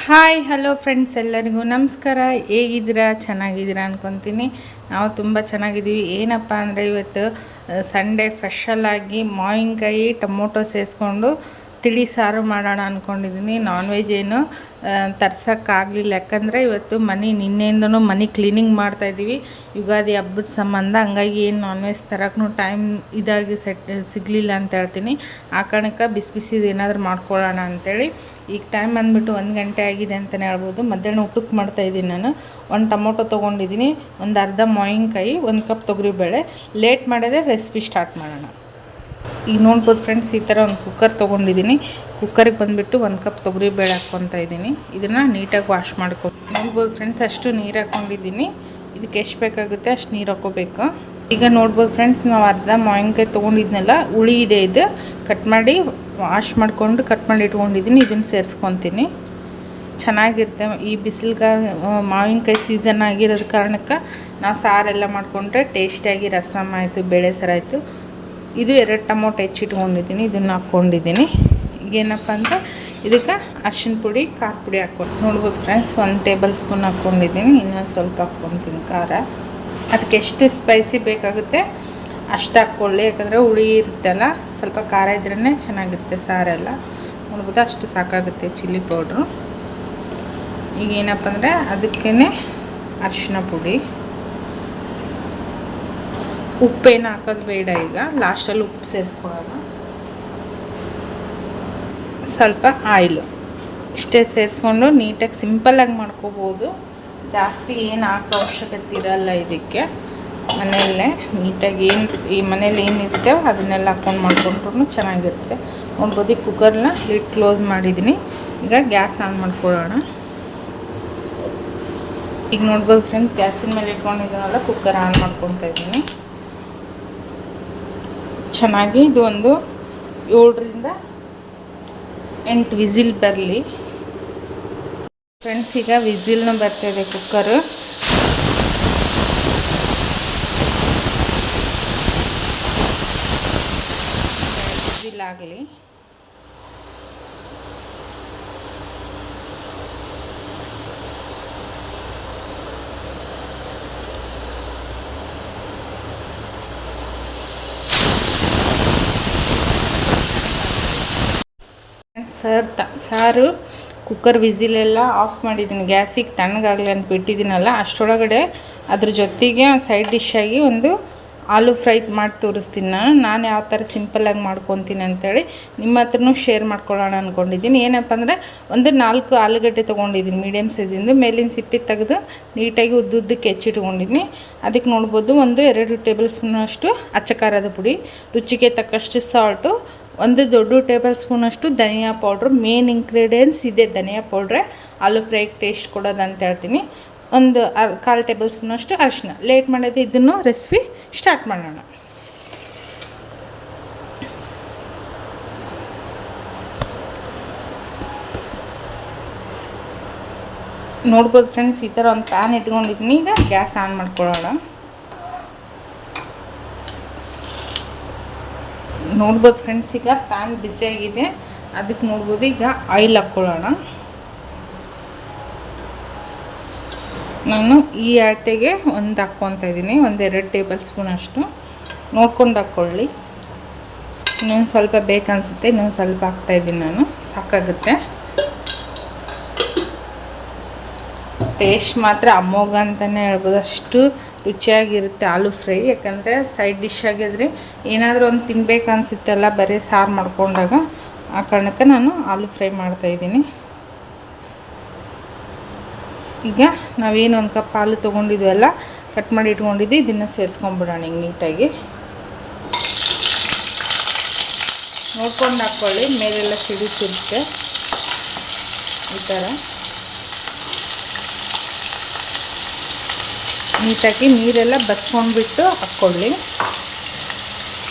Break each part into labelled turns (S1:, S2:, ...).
S1: Hi hello friends, ಎಲ್ಲರಿಗೂ ನಮಸ್ಕಾರ. ಹೇಗಿದ್ದೀರಾ? ಚೆನ್ನಾಗಿದ್ದೀರಾ ಅನ್ಕೊತೀನಿ. ನಾವು ತುಂಬ ಚೆನ್ನಾಗಿದ್ದೀವಿ. ಏನಪ್ಪ ಅಂದರೆ ಇವತ್ತು ಸಂಡೇ ಸ್ಪೆಷಲಾಗಿ ಮಾವಿನಕಾಯಿ ಟೊಮೊಟೊ ಸೇರಿಸ್ಕೊಂಡು ತಿಳಿ ಸಾರು ಮಾಡೋಣ ಅಂದ್ಕೊಂಡಿದ್ದೀನಿ. ನಾನ್ ವೆಜ್ ಏನು ತರ್ಸೋಕ್ಕಾಗಲಿಲ್ಲ, ಯಾಕಂದರೆ ಇವತ್ತು ನಿನ್ನೆಯಿಂದನೂ ಮನೆ ಕ್ಲೀನಿಂಗ್ ಮಾಡ್ತಾಯಿದ್ದೀವಿ, ಯುಗಾದಿ ಹಬ್ಬದ ಸಂಬಂಧ. ಹಂಗಾಗಿ ಏನು ನಾನ್ ವೆಜ್ ತರೋಕ್ಕೂ ಟೈಮ್ ಸಿಗಲಿಲ್ಲ ಅಂತ ಹೇಳ್ತೀನಿ. ಆ ಕಾರಣಕ್ಕೆ ಬಿಸಿ ಬಿಸಿದು ಏನಾದರೂ ಮಾಡ್ಕೊಳ್ಳೋಣ ಅಂಥೇಳಿ ಈಗ ಟೈಮ್ ಬಂದುಬಿಟ್ಟು 1 ಗಂಟೆ ಆಗಿದೆ ಅಂತಲೇ ಹೇಳ್ಬೋದು. ಮಧ್ಯಾಹ್ನ ಊಟಕ್ಕೆ ಮಾಡ್ತಾಯಿದ್ದೀನಿ. ನಾನು 1 ಟೊಮೊಟೊ ತೊಗೊಂಡಿದ್ದೀನಿ, ಒಂದು ಅರ್ಧ ಮಾವಿನಕಾಯಿ, 1 ಕಪ್ ತೊಗರಿಬೇಳೆ. ಲೇಟ್ ಮಾಡಿದ್ರೆ ರೆಸಿಪಿ ಸ್ಟಾರ್ಟ್ ಮಾಡೋಣ. ಈಗ ನೋಡ್ಬೋದು ಫ್ರೆಂಡ್ಸ್, ಈ ಥರ ಒಂದು ಕುಕ್ಕರ್ ತೊಗೊಂಡಿದ್ದೀನಿ. ಕುಕ್ಕರಿಗೆ ಬಂದುಬಿಟ್ಟು 1 ಕಪ್ ತೊಗರಿಬೇಳೆ ಹಾಕ್ಕೊತಾ ಇದ್ದೀನಿ. ಇದನ್ನು ನೀಟಾಗಿ ವಾಶ್ ಮಾಡ್ಕೊಂಡು ನೋಡ್ಬೋದು ಫ್ರೆಂಡ್ಸ್, ಅಷ್ಟು ನೀರು ಹಾಕ್ಕೊಂಡಿದ್ದೀನಿ. ಇದಕ್ಕೆ ಎಷ್ಟು ಬೇಕಾಗುತ್ತೆ ಅಷ್ಟು ನೀರು ಹಾಕ್ಕೋಬೇಕು. ಈಗ ನೋಡ್ಬೋದು ಫ್ರೆಂಡ್ಸ್, ನಾವು ಅರ್ಧ ಮಾವಿನಕಾಯಿ ತೊಗೊಂಡಿದ್ನಲ್ಲ, ಹುಳಿ ಇದೆ, ಇದು ಕಟ್ ಮಾಡಿ ವಾಶ್ ಮಾಡಿಕೊಂಡು ಕಟ್ ಮಾಡಿ ಇಟ್ಕೊಂಡಿದ್ದೀನಿ. ಇದನ್ನು ಸೇರಿಸ್ಕೊತೀನಿ. ಚೆನ್ನಾಗಿರುತ್ತೆ. ಈ ಬಿಸಿಲ್ಗಾಲ ಮಾವಿನಕಾಯಿ ಸೀಸನ್ ಆಗಿರೋದ ಕಾರಣಕ್ಕೆ ನಾವು ಸಾರೆಲ್ಲ ಮಾಡಿಕೊಂಡ್ರೆ ಟೇಸ್ಟಿಯಾಗಿ ರಸಮ್ ಆಯಿತು, ಬೇಳೆ ಸಾರು ಆಯಿತು. ಇದು 2 ಟೊಮೊಟೊ ಹೆಚ್ಚಿಟ್ಕೊಂಡಿದ್ದೀನಿ, ಇದನ್ನು ಹಾಕ್ಕೊಂಡಿದ್ದೀನಿ. ಈಗೇನಪ್ಪ ಅಂದರೆ ಇದಕ್ಕೆ ಅರಿಶಿನ ಪುಡಿ, ಖಾರ ಪುಡಿ ಹಾಕ್ಕೊಂಡು ನೋಡ್ಬೋದು ಫ್ರೆಂಡ್ಸ್, 1 ಟೇಬಲ್ ಸ್ಪೂನ್ ಹಾಕ್ಕೊಂಡಿದ್ದೀನಿ. ಇನ್ನೊಂದು ಸ್ವಲ್ಪ ಹಾಕ್ಕೊತೀನಿ ಖಾರ. ಅದಕ್ಕೆ ಎಷ್ಟು ಸ್ಪೈಸಿ ಬೇಕಾಗುತ್ತೆ ಅಷ್ಟು ಹಾಕ್ಕೊಳ್ಳಿ, ಯಾಕಂದರೆ ಹುಳಿ ಇರುತ್ತಲ್ಲ, ಸ್ವಲ್ಪ ಖಾರ ಇದ್ರೇ ಚೆನ್ನಾಗಿರುತ್ತೆ ಸಾರೆಲ್ಲ. ನೋಡ್ಬೋದು ಅಷ್ಟು ಸಾಕಾಗುತ್ತೆ ಚಿಲ್ಲಿ ಪೌಡ್ರು. ಈಗ ಏನಪ್ಪ ಅಂದರೆ ಅದಕ್ಕೇ ಅರಿಶಿನ ಪುಡಿ, ಉಪ್ಪೇನು ಹಾಕೋದು ಬೇಡ. ಈಗ ಲಾಸ್ಟಲ್ಲಿ ಉಪ್ಪು ಸೇರಿಸ್ಕೊಳ್ಳೋಣ. ಸ್ವಲ್ಪ ಆಯಿಲು, ಇಷ್ಟೇ ಸೇರಿಸ್ಕೊಂಡು ನೀಟಾಗಿ ಸಿಂಪಲ್ಲಾಗಿ ಮಾಡ್ಕೋಬೋದು. ಜಾಸ್ತಿ ಏನು ಹಾಕೋ ಅವಶ್ಯಕತೆ ಇರಲ್ಲ ಇದಕ್ಕೆ. ಮನೆಯಲ್ಲೇ ನೀಟಾಗಿ ಈ ಮನೇಲಿ ಏನಿರುತ್ತೆ ಅದನ್ನೆಲ್ಲ ಹಾಕ್ಕೊಂಡು ಮಾಡ್ಕೊಂಡ್ರೂ ಚೆನ್ನಾಗಿರುತ್ತೆ. ನೋಡ್ಬೋದು ಈ ಕುಕ್ಕರ್ನ ಲಿಡ್ ಕ್ಲೋಸ್ ಮಾಡಿದ್ದೀನಿ. ಈಗ ಗ್ಯಾಸ್ ಆನ್ ಮಾಡ್ಕೊಳ್ಳೋಣ. ಈಗ ನೋಡ್ಬೋದು ಫ್ರೆಂಡ್ಸ್, ಗ್ಯಾಸಿನ ಮೇಲೆ ಇಟ್ಕೊಂಡಿದ್ದೀನಲ್ಲ, ಕುಕ್ಕರ್ ಆನ್ ಮಾಡ್ಕೊತಾ ಇದ್ದೀನಿ. ಚೆನ್ನಾಗಿ ಇದು ಒಂದು 7ರಿಂದ 8 ವಿಸಿಲ್ ಬರಲಿ ಫ್ರೆಂಡ್ಸ್. ಈಗ ವಿಸಿಲ್ನೂ ಬರ್ತಾಯಿದೆ ಕುಕ್ಕರು. ವಿಸಿಲ್ ಆಗಲಿ. ಸಾರು ಕುಕ್ಕರ್ ವಿಸಿಲೆಲ್ಲ ಆಫ್ ಮಾಡಿದ್ದೀನಿ. ಗ್ಯಾಸಿಗೆ ತಣ್ಣಗಾಗಲಿ ಅಂತ ಬಿಟ್ಟಿದ್ದೀನಲ್ಲ, ಅಷ್ಟರೊಳಗಡೆ ಅದ್ರ ಜೊತೆಗೆ ಸೈಡ್ ಡಿಶ್ಶಾಗಿ ಒಂದು ಆಲೂ ಫ್ರೈ ಮಾಡಿ ತೋರಿಸ್ತೀನಿ. ನಾನು ಯಾವ ಥರ ಸಿಂಪಲ್ಲಾಗಿ ಮಾಡ್ಕೊತೀನಿ ಅಂಥೇಳಿ ನಿಮ್ಮ ಹತ್ರನೂ ಶೇರ್ ಮಾಡ್ಕೊಳ್ಳೋಣ ಅಂದ್ಕೊಂಡಿದ್ದೀನಿ. ಏನಪ್ಪ ಅಂದರೆ ಒಂದು 4 ಆಲೂಗಡ್ಡೆ ತೊಗೊಂಡಿದ್ದೀನಿ, ಮೀಡಿಯಮ್ ಸೈಜಿಂದು. ಮೇಲಿನ ಸಿಪ್ಪೆ ತೆಗೆದು ನೀಟಾಗಿ ಉದ್ದುದ್ದಕ್ಕೆ ಹೆಚ್ಚಿಟ್ಕೊಂಡಿದ್ದೀನಿ. ಅದಕ್ಕೆ ನೋಡ್ಬೋದು ಒಂದು 2 ಟೇಬಲ್ ಸ್ಪೂನಷ್ಟು ಅಚ್ಚ ಖಾರದ ಪುಡಿ, ರುಚಿಗೆ ತಕ್ಕಷ್ಟು ಸಾಲ್ಟು, 1 ದೊಡ್ಡ ಟೇಬಲ್ ಸ್ಪೂನಷ್ಟು ಧನಿಯಾ ಪೌಡ್ರು. ಮೇನ್ ಇಂಗ್ರೀಡಿಯೆಂಟ್ಸ್ ಇದೆ ಧನಿಯಾ ಪೌಡ್ರೆ, ಆಲೂ ಫ್ರೈಗೆ ಟೇಸ್ಟ್ ಕೊಡೋದು ಅಂತ ಹೇಳ್ತೀನಿ. ಒಂದು 1/4 ಟೇಬಲ್ ಸ್ಪೂನಷ್ಟು ಅರಿಶಿನ. ಲೇಟ್ ಮಾಡೋದು, ಇದನ್ನು ರೆಸಿಪಿ ಸ್ಟಾರ್ಟ್ ಮಾಡೋಣ. ನೋಡ್ಬೋದು ಫ್ರೆಂಡ್ಸ್, ಈ ಥರ ಒಂದು ಪ್ಯಾನ್ ಇಟ್ಕೊಂಡಿದ್ದೀನಿ. ಈಗ ಗ್ಯಾಸ್ ಆನ್ ಮಾಡ್ಕೊಳ್ಳೋಣ. ನೋಡ್ಬೋದು ಫ್ರೆಂಡ್ಸ್, ಈಗ ಪ್ಯಾನ್ ಬಿಸಿಯಾಗಿದೆ. ಅದಕ್ಕೆ ನೋಡ್ಬೋದು ಈಗ ಆಯಿಲ್ ಹಾಕ್ಕೊಳ್ಳೋಣ. ನಾನು ಈ ಅಳತೆಗೆ ಒಂದು ಹಾಕ್ಕೊತಾ ಇದ್ದೀನಿ, 1-2 ಟೇಬಲ್ ಸ್ಪೂನ್ ಅಷ್ಟು. ನೋಡ್ಕೊಂಡು ಹಾಕ್ಕೊಳ್ಳಿ. ಇನ್ನೊಂದು ಸ್ವಲ್ಪ ಬೇಕನ್ಸುತ್ತೆ, ಇನ್ನೊಂದು ಸ್ವಲ್ಪ ಹಾಕ್ತಾಯಿದ್ದೀನಿ ನಾನು, ಸಾಕಾಗುತ್ತೆ. ಟೇಸ್ಟ್ ಮಾತ್ರ ಅಮೋಘ ಅಂತಲೇ ಹೇಳ್ಬೋದು, ಅಷ್ಟು ರುಚಿಯಾಗಿರುತ್ತೆ ಆಲೂ ಫ್ರೈ. ಯಾಕಂದರೆ ಸೈಡ್ ಡಿಶ್ ಆಗಿದ್ರೆ ಏನಾದರೂ ಒಂದು ತಿನ್ಬೇಕು ಅನಿಸುತ್ತಲ್ಲ ಬರೀ ಸಾರು ಮಾಡ್ಕೊಂಡಾಗ, ಆ ಕಾರಣಕ್ಕೆ ನಾನು ಆಲೂ ಫ್ರೈ ಮಾಡ್ತಾಯಿದ್ದೀನಿ. ಈಗ ನಾವೇನು 1 ಕಪ್ ಹಾಲು ತೊಗೊಂಡಿದ್ವಲ್ಲ, ಕಟ್ ಮಾಡಿ ಇಟ್ಕೊಂಡಿದ್ದು, ಇದನ್ನು ಸೇರಿಸ್ಕೊಂಡ್ಬಿಡೋಣ ಹಿಂಗೆ ನೀಟಾಗಿ. ನೋಡ್ಕೊಂಡು ಹಾಕ್ಕೊಳ್ಳಿ, ಮೇಲೆಲ್ಲ ಸಿಡಿತಿರುತ್ತೆ ಈ ಥರ. ನೀಟಾಗಿ ನೀರೆಲ್ಲ ಬಸ್ಕೊಂಡ್ಬಿಟ್ಟು ಹಾಕ್ಕೊಳ್ಳಿ.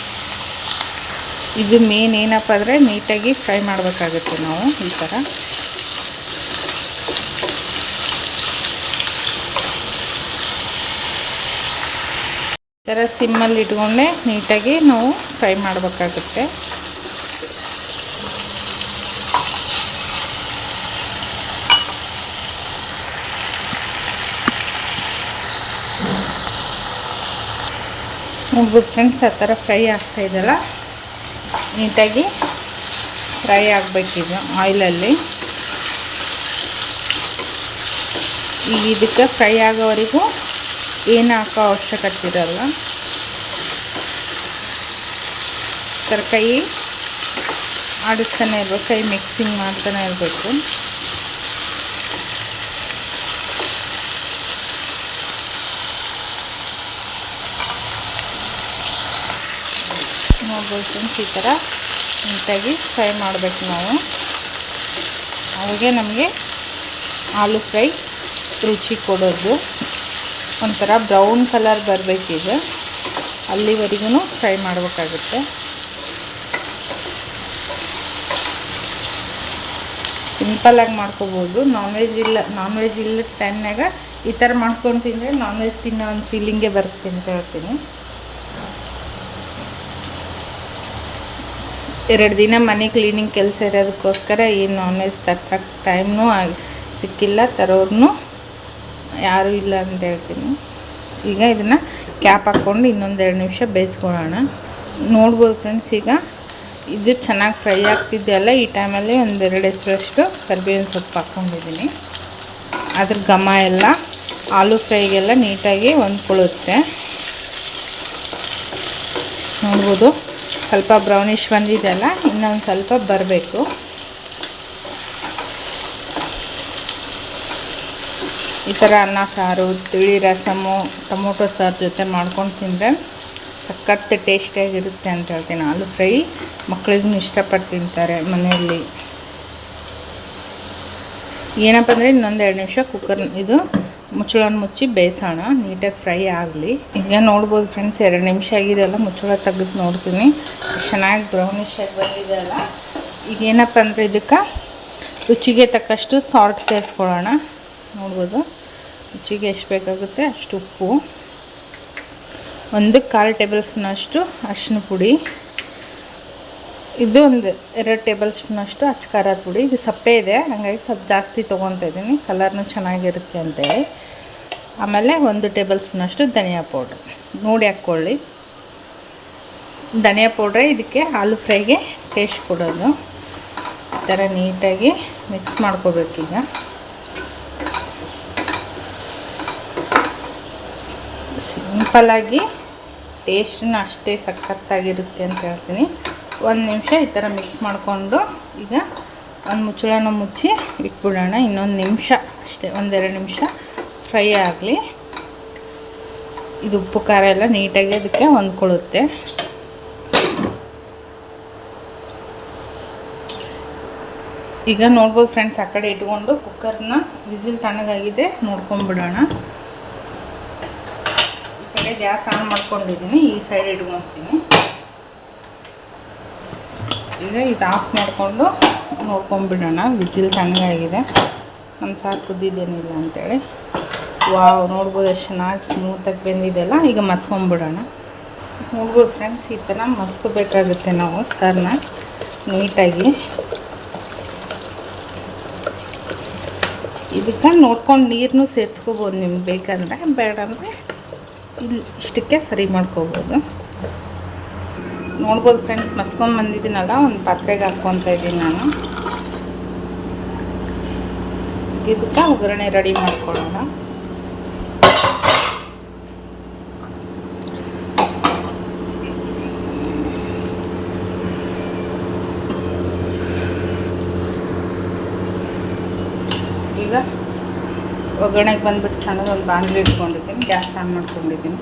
S1: ಇದು ಮೇನ್ ಏನಪ್ಪ ಅಂದರೆ ನೀಟಾಗಿ ಫ್ರೈ ಮಾಡಬೇಕಾಗುತ್ತೆ ನಾವು ಈ ಥರ. ಈ ಥರ ಸಿಮ್ಮಲ್ಲಿ ಇಟ್ಕೊಂಡೆ ನೀಟಾಗಿ ನಾವು ಫ್ರೈ ಮಾಡಬೇಕಾಗುತ್ತೆ. ನೋಡ್ಬೋದು ಫ್ರೆಂಡ್ಸ್, ಆ ಥರ ಫ್ರೈ ಆಗ್ತಾಯಿದ್ದಲ್ಲ, ನೀಟಾಗಿ ಫ್ರೈ ಆಗಬೇಕಿದು ಆಯಿಲಲ್ಲಿ. ಈಗ ಇದಕ್ಕೆ ಫ್ರೈ ಆಗೋವರೆಗೂ ಏನು ಹಾಕೋ ಅವಶ್ಯಕತೆ ಇರಲ್ಲ. ಕೈ ಆಡಿಸ್ತಾನೆ ಇರಬೇಕು, ಕೈ ಮಿಕ್ಸಿಂಗ್ ಮಾಡ್ತಾನೆ ಇರಬೇಕು. ನೋಡ್ಬೋದು ಫ್ರೆಂಡ್ಸ್, ಈ ಥರ ನೀಟಾಗಿ ಫ್ರೈ ಮಾಡಬೇಕು ನಾವು. ಅವಾಗೆ ನಮಗೆ ಆಲೂ ಫ್ರೈ ರುಚಿ ಕೊಡೋದು. ಒಂಥರ ಬ್ರೌನ್ ಕಲರ್ ಬರಬೇಕಿದೆ, ಅಲ್ಲಿವರೆಗೂ ಫ್ರೈ ಮಾಡಬೇಕಾಗುತ್ತೆ. ಸಿಂಪಲ್ಲಾಗಿ ಮಾಡ್ಕೋಬೋದು. ನಾನ್ ವೆಜ್ ಇಲ್ಲ ಟೈಮ್ನಾಗ ಈ ಥರ ಮಾಡ್ಕೊಂಡು ತಿಂದರೆ ನಾನ್ ವೆಜ್ ತಿನ್ನೋ ಒಂದು ಫೀಲಿಂಗೇ ಬರುತ್ತೆ ಅಂತ ಹೇಳ್ತೀನಿ. 2 ದಿನ ಮನೆ ಕ್ಲೀನಿಂಗ್ ಕೆಲಸ ಇರೋದಕ್ಕೋಸ್ಕರ ಏನು ನಾನ್ ವೆಜ್ ತರ್ಸೋಕ್ಕೆ ಟೈಮ್ನೂ ಸಿಕ್ಕಿಲ್ಲ, ತರೋರ್ನು ಯಾರೂ ಇಲ್ಲ ಅಂತ ಹೇಳ್ತೀನಿ. ಈಗ ಇದನ್ನು ಕ್ಯಾಪ್ ಹಾಕ್ಕೊಂಡು ಇನ್ನೊಂದು 2 ನಿಮಿಷ ಬೇಯಿಸ್ಕೊಳ್ಳೋಣ. ನೋಡ್ಬೋದು ಫ್ರೆಂಡ್ಸ್, ಈಗ ಇದು ಚೆನ್ನಾಗಿ ಫ್ರೈ ಆಗ್ತಿದೆಯಲ್ಲ, ಈ ಟೈಮಲ್ಲಿ 1-2 ಹೆಸರಷ್ಟು ಕರಿಬೇವಿನ ಸೊಪ್ಪು ಹಾಕ್ಕೊಂಡಿದ್ದೀನಿ. ಅದ್ರ ಘಮ ಎಲ್ಲ ಆಲೂ ಫ್ರೈಗೆಲ್ಲ ನೀಟಾಗಿ ಹೊಂದ್ಕೊಳ್ಳುತ್ತೆ. ನೋಡ್ಬೋದು, ಸ್ವಲ್ಪ ಬ್ರೌನಿಷ್ ಬಂದಿದೆಯಲ್ಲ, ಇನ್ನೊಂದು ಸ್ವಲ್ಪ ಬರಬೇಕು. ಈ ಥರ ಅನ್ನ ಸಾರು, ತಿಳಿ ರಸಮು, ಟೊಮೊಟೊ ಸಾರು ಜೊತೆ ಮಾಡ್ಕೊಂಡು ತಿಂದರೆ ಸಖತ್ ಟೇಸ್ಟಿಯಾಗಿರುತ್ತೆ ಅಂತ ಹೇಳ್ತೀನಿ. ಆಲೂ ಫ್ರೈ ಮಕ್ಕಳಿಗೂ ಇಷ್ಟಪಟ್ಟು ತಿಂತಾರೆ ಮನೆಯಲ್ಲಿ. ಏನಪ್ಪ ಅಂದರೆ ಇನ್ನೊಂದು 2 ನಿಮಿಷ ಇದು ಮುಚ್ಚಳನ ಮುಚ್ಚಿ ಬೇಯಿಸೋಣ, ನೀಟಾಗಿ ಫ್ರೈ ಆಗಲಿ. ಈಗ ನೋಡ್ಬೋದು ಫ್ರೆಂಡ್ಸ್, 2 ನಿಮಿಷ ಆಗಿದೆಯಲ್ಲ, ಮುಚ್ಚಳ ತೆಗೆದು ನೋಡ್ತೀನಿ, ಚೆನ್ನಾಗಿ ಬ್ರೌನಿಷ್ ಆಗಿ ಬಂದಿದೆಯಲ್ಲ. ಈಗ ಏನಪ್ಪ ಅಂದರೆ ಇದಕ್ಕೆ ರುಚಿಗೆ ತಕ್ಕಷ್ಟು ಸಾಲ್ಟ್ ಸೇರಿಸ್ಕೊಳ್ಳೋಣ. ನೋಡ್ಬೋದು, ರುಚಿಗೆ ಎಷ್ಟು ಬೇಕಾಗುತ್ತೆ ಅಷ್ಟು ಉಪ್ಪು, 1/4 ಟೇಬಲ್ ಸ್ಪೂನಷ್ಟು ಅರಿಶಿನ ಪುಡಿ, ಇದು 2 ಟೇಬಲ್ ಸ್ಪೂನಷ್ಟು ಅಚ್ಚ ಖಾರದ ಪುಡಿ. ಇದು ಸಪ್ಪೆ ಇದೆ, ಹಾಗಾಗಿ ಸ್ವಲ್ಪ ಜಾಸ್ತಿ ತೊಗೊತಾ ಇದ್ದೀನಿ, ಕಲರ್ನೂ ಚೆನ್ನಾಗಿರುತ್ತೆ ಅಂತೇಳಿ. ಆಮೇಲೆ 1 ಟೇಬಲ್ ಸ್ಪೂನಷ್ಟು ಧನಿಯಾ ಪೌಡ್ರ್ ನೋಡಿ ಹಾಕ್ಕೊಳ್ಳಿ. ಧನಿಯಾ ಪೌಡ್ರೆ ಇದಕ್ಕೆ ಆಲೂ ಫ್ರೈಗೆ ಟೇಸ್ಟ್ ಕೊಡೋದು. ಈ ಥರ ನೀಟಾಗಿ ಮಿಕ್ಸ್ ಮಾಡ್ಕೋಬೇಕೀಗ. ಸಿಂಪಲ್ಲಾಗಿ ಟೇಸ್ಟನ್ನ ಅಷ್ಟೇ ಸಖತ್ತಾಗಿರುತ್ತೆ ಅಂತ ಹೇಳ್ತೀನಿ. 1 ನಿಮಿಷ ಈ ಥರ ಮಿಕ್ಸ್ ಮಾಡಿಕೊಂಡು ಈಗ ಒಂದು ಮುಚ್ಚಳನ ಮುಚ್ಚಿ ಇಟ್ಬಿಡೋಣ. ಇನ್ನೊಂದು ನಿಮಿಷ ಅಷ್ಟೇ, 1-2 ನಿಮಿಷ ಫ್ರೈ ಆಗಲಿ. ಇದು ಉಪ್ಪು ಖಾರ ಎಲ್ಲ ನೀಟಾಗಿ ಅದಕ್ಕೆ ಹೊಂದ್ಕೊಳ್ಳುತ್ತೆ. ಈಗ ನೋಡ್ಬೋದು ಫ್ರೆಂಡ್ಸ್, ಆ ಕಡೆ ಇಟ್ಕೊಂಡು ಕುಕ್ಕರ್ನ ವಿಸಿಲ್ ತಣ್ಣಗಾಗಿದೆ ನೋಡ್ಕೊಂಡ್ಬಿಡೋಣ. ಈ ಕಡೆ ಗ್ಯಾಸ್ ಆನ್ ಮಾಡ್ಕೊಂಡಿದ್ದೀನಿ, ಈ ಸೈಡ್ ಇಟ್ಕೊತೀನಿ. ಈಗ ಇದು ಆಫ್ ಮಾಡಿಕೊಂಡು ನೋಡ್ಕೊಂಡ್ಬಿಡೋಣ. ವಿಸಿಲ್ ತಣ್ಣಗಾಗಿದೆ, ನಮ್ಮ ಸಾರು ಕುದ್ದಿದ್ದೇನಿಲ್ಲ ಅಂತೇಳಿ. ವಾವ್, ನೋಡ್ಬೋದು ಎಷ್ಟು ಚೆನ್ನಾಗಿ ಸ್ಮೂತಾಗಿ ಬೆಂದಿದೆಯಲ್ಲ. ಈಗ ಮಸ್ಕೊಂಬಿಡೋಣ. ನೋಡ್ಬೋದು ಫ್ರೆಂಡ್ಸ್, ಈ ಥರ ಮಸ್ಕೋಬೇಕಾಗುತ್ತೆ ನಾವು ಸಾರನ್ನ ನೀಟಾಗಿ. ಇದಕ್ಕೆ ನೋಡ್ಕೊಂಡು ನೀರನ್ನು ಸೇರಿಸ್ಕೋಬೋದು ನಿಮ್ಗೆ ಬೇಕಂದರೆ, ಬೇಡ ಅಂದರೆ ಇಲ್ಲಿ ಇಷ್ಟಕ್ಕೆ ಸರಿ ಮಾಡ್ಕೋಬೋದು. ನೋಡ್ಬೋದು ಫ್ರೆಂಡ್ಸ್, ಮಸ್ಕೊಂಬಂದಿದ್ದೀನಲ್ಲ, ಒಂದು ಪಾತ್ರೆಗೆ ಹಾಕ್ಕೊತಾ ಇದ್ದೀನಿ ನಾನು. ಇದಕ್ಕೆ ಒಗ್ಗರಣೆ ರೆಡಿ ಮಾಡ್ಕೊಳ್ಳೋಣ. ಈಗ ಒಗ್ಗರಣೆಗೆ ಬಂದುಬಿಟ್ಟು ಸಣ್ಣದೊಂದು ಬಾಣಲಿ ಇಟ್ಕೊಂಡಿದ್ದೀನಿ, ಗ್ಯಾಸ್ ಆನ್ ಮಾಡ್ಕೊಂಡಿದ್ದೀನಿ.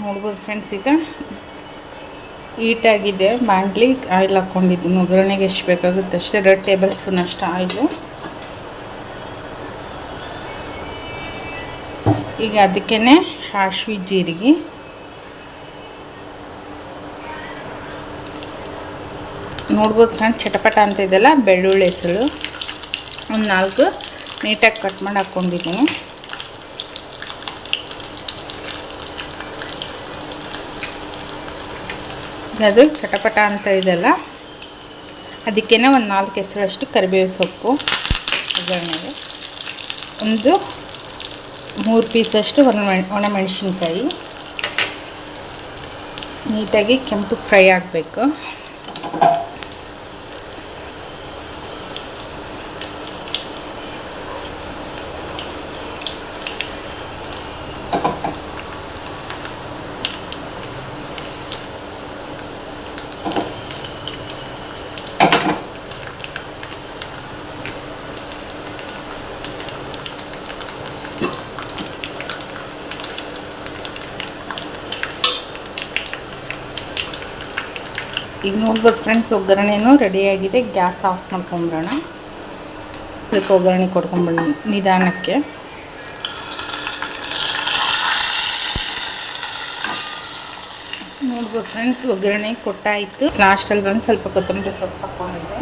S1: ನೋಡ್ಬೋದು ಫ್ರೆಂಡ್ಸ್, ಈಗ ಹೀಟಾಗಿದೆ ಬಾಣಲಿ. ಆಯಿಲ್ ಹಾಕ್ಕೊಂಡಿದ್ದೀನಿ, ಒಗ್ಗರಣೆಗೆ ಎಷ್ಟು ಬೇಕಾಗುತ್ತೆ ಅಷ್ಟೇ, 2 ಟೇಬಲ್ ಸ್ಪೂನ್ ಅಷ್ಟು ಆಯಿಲು. ಈಗ ಅದಕ್ಕೇ ಸಾಸಿವೆ ಜೀರಿಗೆ, ನೋಡ್ಬೋದು ಫ್ರೆಂಡ್ಸ್, ಚಟಪಟ ಅಂತ ಇದೆಲ್ಲ ಬೆಳ್ಳುಳ್ಳಿ ಹೆಸರು ಒಂದು 4 ನೀಟಾಗಿ ಕಟ್ ಮಾಡಿ ಹಾಕ್ಕೊಂಡಿದ್ದೀನಿ. ಅದು ಚಟಪಟ ಅಂತ ಇದೆಲ್ಲ, ಅದಕ್ಕೇ ಒಂದು 4 ಹೆಸರಷ್ಟು ಕರಿಬೇವು ಸೊಪ್ಪು ಒಗ್ಗರಣೆಗೆ, ಒಂದು 3 ಪೀಸಷ್ಟು ಒಣಮೆಣಸಿನ್ಕಾಯಿ ನೀಟಾಗಿ ಕೆಂಪು ಫ್ರೈ ಆಗಬೇಕು. ಈಗ ನೋಡ್ಬೋದು ಫ್ರೆಂಡ್ಸ್, ಒಗ್ಗರಣೆನೂ ರೆಡಿಯಾಗಿದೆ. ಗ್ಯಾಸ್ ಆಫ್ ಮಾಡ್ಕೊಂಬಿಡೋಣ. ಅದಕ್ಕೆ ಒಗ್ಗರಣೆ ಕೊಡ್ಕೊಂಬಿಡೋಣ ನಿಧಾನಕ್ಕೆ. ನೋಡ್ಬೋದು ಫ್ರೆಂಡ್ಸ್, ಒಗ್ಗರಣೆ ಕೊಟ್ಟಾಯಿತು. ಲಾಸ್ಟಲ್ಲಿ ಬಂದು ಸ್ವಲ್ಪ ಕೊತ್ತಂಬರಿ ಸೊಪ್ಪು ಹಾಕ್ಕೊಂಡಿದ್ದೆ.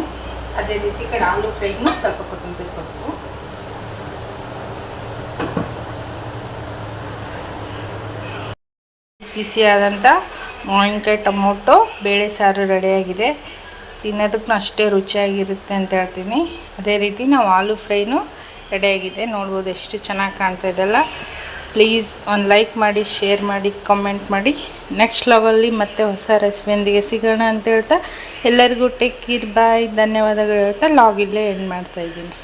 S1: ಅದೇ ರೀತಿ ಈ ಕಡೆ ಆಲೂ ಫ್ರೈಗೂ ಸ್ವಲ್ಪ ಕೊತ್ತಂಬರಿ ಸೊಪ್ಪು. ಬಿಸಿಯಾದಂಥ ಮಾವಿನಕಾಯಿ ಟೊಮೊಟೊ ಬೇಳೆ ಸಾರು ರೆಡಿಯಾಗಿದೆ. ತಿನ್ನೋದಕ್ಕೂ ಅಷ್ಟೇ ರುಚಿಯಾಗಿರುತ್ತೆ ಅಂತ ಹೇಳ್ತೀನಿ. ಅದೇ ರೀತಿ ನಾವು ಆಲೂ ಫ್ರೈನೂ ರೆಡಿಯಾಗಿದೆ. ನೋಡ್ಬೋದು ಎಷ್ಟು ಚೆನ್ನಾಗಿ ಕಾಣ್ತಾ ಇದೆಲ್ಲ. ಪ್ಲೀಸ್ ಒಂದು ಲೈಕ್ ಮಾಡಿ, ಶೇರ್ ಮಾಡಿ, ಕಮೆಂಟ್ ಮಾಡಿ. ನೆಕ್ಸ್ಟ್ ವ್ಲಾಗಲ್ಲಿ ಮತ್ತೆ ಹೊಸ ರೆಸಿಪಿಯೊಂದಿಗೆ ಸಿಗೋಣ ಅಂತ ಹೇಳ್ತಾ ಎಲ್ಲರಿಗೂ ಟೇಕ್ ಕೇರ್, ಬಾಯ್, ಧನ್ಯವಾದಗಳು ಹೇಳ್ತಾ ವ್ಲಾಗ್ ಇಲ್ಲೇ ಎಂಡ್ ಮಾಡ್ತಾಯಿದ್ದೀನಿ.